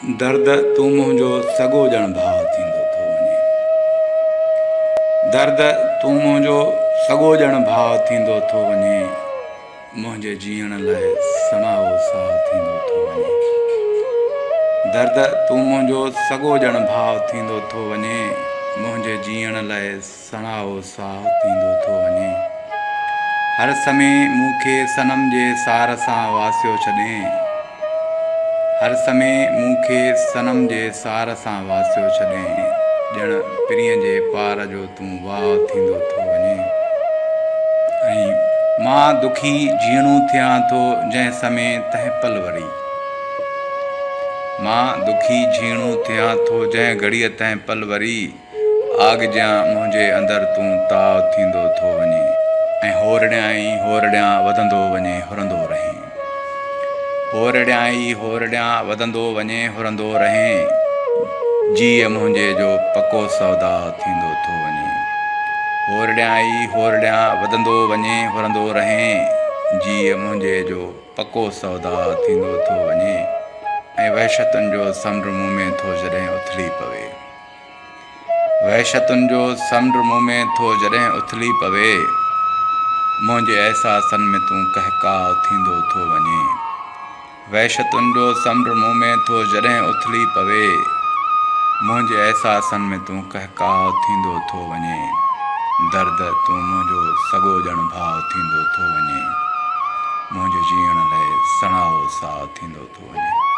दर्द तूं मुंहिंजो सॻो ॼण भाउ थींदो थो वञे। दर्द तूं मुंहिंजो सॻो ॼण भाउ थींदो थो वञे। मुंहिंजे जीअण लाइ सणाओ साहु थींदो थो वञे। दर्द तूं मुंहिंजो सॻो ॼण भाउ थींदो थो वञे। मुंहिंजे जीअण लाइ सणाओ साहु थींदो थो वञे। हर समय मूंखे सनम जे सार सां वासियो छॾे। हर समय मूंखे सनम जे सार सां वासियो छॾे। ॼण पिरीअ जे पार जो तूं वाह थींदो थो वञे। ऐं मां दुखी जीअणो थियां थो जंहिं समय तंहिं पल वरी। मां दुखी जीअणो थियां थो जंहिं घड़ीअ तंहिं पल वरी। आगजां मुंहिंजे अंदरि तूं ताव थींदो थो वञे। ऐं होरड़ियां ई होरड़ियां वधंदो वञे हुरंदो रहे। होरड़ियां ई होरड़ियां वधंदो वञे हुरंदो रहे। जीअ मुंहिंजे जो पको सौदा थींदो थो वञे। होरड़ियां ई होरड़ियां वधंदो वञे हुरंदो रहे। जीअ मुंहिंजे जो पको सौदा थींदो थो वञे। ऐं वहशतुनि जो समुंड मुंहुं में थो जॾहिं उथली पवे। वहशतुनि जो समुंड मुंहुं में थो जॾहिं उथली पवे। मुंहिंजे अहसासनि में तूं कहकाओ थींदो थो वञे। वहशतुनि जो समुंड मुंहुं में थो जॾहिं उथली पवे। मुंहिंजे अहसासनि में तूं कहकाओ थींदो थो वञे। दर्द तूं मुंहिंजो सॻो ॼण भाउ थींदो थो वञे। मुंहिंजे जीअण लाइ सणाओ साहु थींदो थो वञे।